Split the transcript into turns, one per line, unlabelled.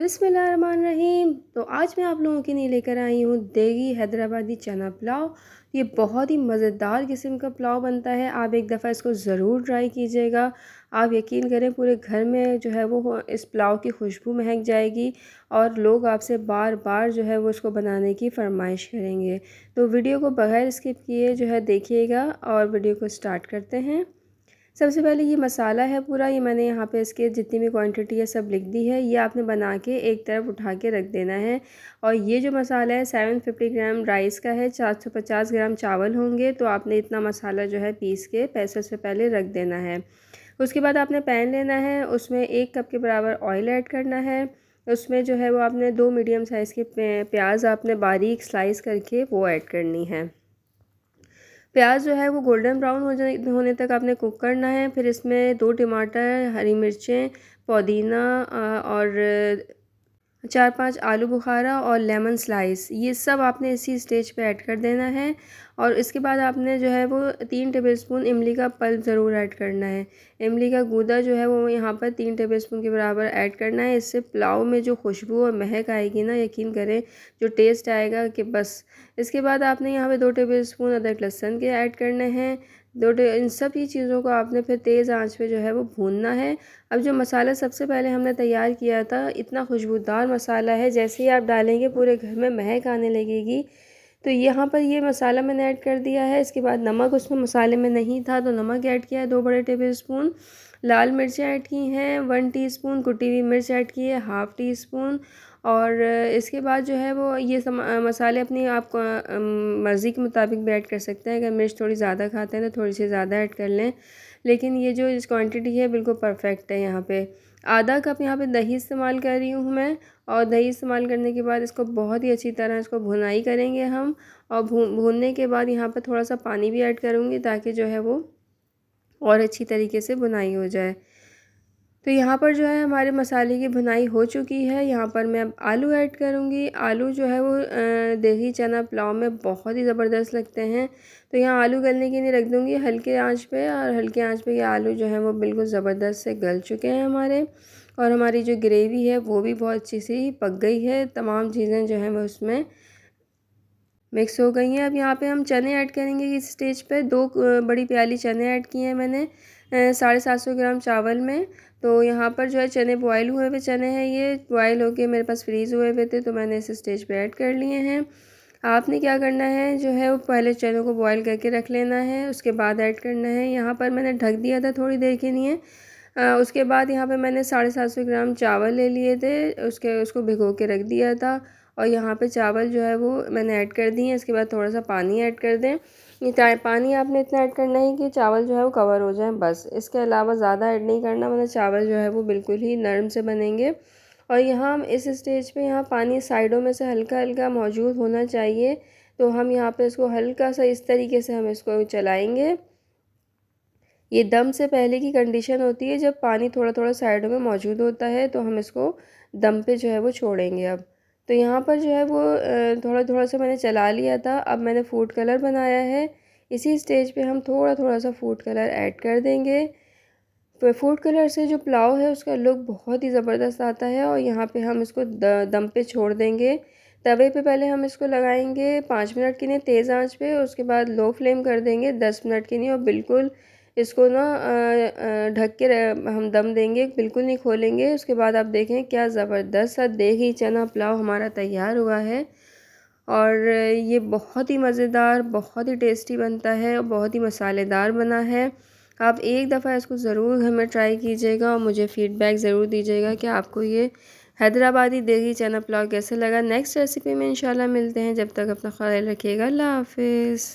बिस्मिल्लाहिर्रहमानिर्रहीम। तो आज मैं आप लोगों के लिए लेकर आई हूँ देगी हैदराबादी चना पुलाव। ये बहुत ही मज़ेदार किस्म का पुलाव बनता है। आप एक दफ़ा इसको ज़रूर ट्राई कीजिएगा। आप यकीन करें पूरे घर में जो है वो इस पुलाव की खुशबू महक जाएगी और लोग आपसे बार बार जो है वो इसको बनाने की फरमाइश करेंगे। तो वीडियो को बगैर स्किप किए जो है देखिएगा और वीडियो को स्टार्ट करते हैं। सबसे पहले ये मसाला है पूरा, ये मैंने यहाँ पे इसके जितनी भी क्वांटिटी है सब लिख दी है। ये आपने बना के एक तरफ उठा के रख देना है। और ये जो मसाला है 750 ग्राम राइस का है, 450 ग्राम चावल होंगे। तो आपने इतना मसाला जो है पीस के पैसे से पहले रख देना है। उसके बाद आपने पैन लेना है, उसमें 1 कप के बराबर ऑयल ऐड करना है। उसमें जो है वो आपने 2 मीडियम साइज़ के प्याज आपने बारीक स्लाइस करके वो ऐड करनी है। प्याज जो है वो गोल्डन ब्राउन होने तक आपने कुक करना है। फिर इसमें 2 टमाटर, हरी मिर्चें, पुदीना और 4-5 आलू बुखारा और लेमन स्लाइस, ये सब आपने इसी स्टेज पे ऐड कर देना है। और इसके बाद आपने जो है वो 3 टेबलस्पून इमली का पल्प ज़रूर ऐड करना है। इमली का गूदा जो है वो यहाँ पर 3 टेबलस्पून के बराबर ऐड करना है। इससे पुलाव में जो खुशबू और महक आएगी ना, यकीन करें जो टेस्ट आएगा कि बस। इसके बाद आपने यहाँ पे 2 टेबलस्पून अदरक लहसुन के ऐड करने हैं। इन सब ही चीज़ों को आपने फिर तेज़ आंच पे जो है वो भूनना है। अब जो मसाला सबसे पहले हमने तैयार किया था, इतना खुशबूदार मसाला है, जैसे ही आप डालेंगे पूरे घर में महक आने लगेगी। तो यहाँ पर ये मसाला मैंने ऐड कर दिया है। इसके बाद नमक उसमें मसाले में नहीं था तो नमक ऐड किया है 2 बड़े टेबलस्पून। लाल मिर्चें ऐड की हैं 1 टीस्पून, कुटी हुई मिर्च ऐड की है 1/2 टीस्पून। और इसके बाद जो है वो ये मसाले अपनी आप मर्ज़ी के मुताबिक भी ऐड कर सकते हैं। अगर मिर्च थोड़ी ज़्यादा खाते हैं तो थोड़ी सी ज़्यादा ऐड कर लें। लेकिन ये जो इस क्वांटिटी है बिल्कुल परफेक्ट है। यहाँ पे आधा कप यहाँ पे दही इस्तेमाल कर रही हूँ मैं। और दही इस्तेमाल करने के बाद इसको बहुत ही अच्छी तरह इसको भुनाई करेंगे हम। और भूनने के बाद यहाँ पर थोड़ा सा पानी भी ऐड करूँगी ताकि जो है वो और अच्छी तरीके से भुनाई हो जाए। तो यहाँ पर जो है हमारे मसाले की भुनाई हो चुकी है। यहाँ पर मैं अब आलू ऐड करूँगी। आलू जो है वो देगी चना पुलाव में बहुत ही ज़बरदस्त लगते हैं। तो यहाँ आलू गलने के लिए रख दूँगी हल्के आंच पे। और हल्के आंच पे ये आलू जो है वो बिल्कुल ज़बरदस्त से गल चुके हैं हमारे। और हमारी जो ग्रेवी है वो भी बहुत अच्छी सी पक गई है। तमाम चीज़ें जो हैं वो उसमें मिक्स हो गई हैं। अब यहाँ पे हम चने ऐड करेंगे इस स्टेज पे। 2 बड़ी प्याली चने ऐड किए हैं मैंने 750 ग्राम चावल में। तो यहाँ पर जो है चने बॉयल हुए हुए चने हैं, ये बॉयल होके मेरे पास फ्रीज़ हुए हुए थे तो मैंने इस स्टेज पे ऐड कर लिए हैं। आपने क्या करना है जो है वो पहले चनों को बॉयल करके रख लेना है, उसके बाद ऐड करना है। यहाँ पर मैंने ढक दिया था थोड़ी देर के लिए। उसके बाद यहाँ पे मैंने 750 ग्राम चावल ले लिए थे, उसको भिगो के रख दिया था। और यहाँ पे चावल जो है वो मैंने ऐड कर दिए हैं। इसके बाद थोड़ा सा पानी ऐड कर दें। ये पानी आपने इतना ऐड करना है कि चावल जो है वो कवर हो जाए बस। इसके अलावा ज़्यादा ऐड नहीं करना, वरना चावल जो है वो बिल्कुल ही नरम से बनेंगे। और यहाँ हम इस स्टेज पे यहाँ पानी साइडों में से हल्का हल्का मौजूद होना चाहिए। तो हम यहाँ पे इसको हल्का सा इस तरीके से हम इसको चलाएँगे। ये दम से पहले की कंडीशन होती है, जब पानी थोड़ा थोड़ा साइडों में मौजूद होता है तो हम इसको दम पे जो है वो छोड़ेंगे अब। तो यहाँ पर जो है वो थोड़ा थोड़ा सा मैंने चला लिया था। अब मैंने फूड कलर बनाया है। इसी स्टेज पे हम थोड़ा थोड़ा सा फूड कलर ऐड कर देंगे। तो फूड कलर से जो पुलाव है उसका लुक बहुत ही ज़बरदस्त आता है। और यहाँ पे हम इसको दम पे छोड़ देंगे। तवे पे पहले हम इसको लगाएंगे 5 मिनट के लिए तेज़ आंच पे, उसके बाद लो फ्लेम कर देंगे 10 मिनट के लिए। और बिल्कुल इसको ना ढक के हम दम देंगे, बिल्कुल नहीं खोलेंगे। उसके बाद आप देखें क्या ज़बरदस्त सा देगी चना पुलाव हमारा तैयार हुआ है। और ये बहुत ही मज़ेदार, बहुत ही टेस्टी बनता है और बहुत ही मसालेदार बना है। आप एक दफ़ा इसको ज़रूर घर में ट्राई कीजिएगा और मुझे फ़ीडबैक ज़रूर दीजिएगा कि आपको ये हैदराबादी देगी चना पुलाव कैसे लगा। नेक्स्ट रेसिपी में इंशाल्लाह मिलते हैं। जब तक अपना ख्याल रखिएगा। अल्लाह हाफ़िज़।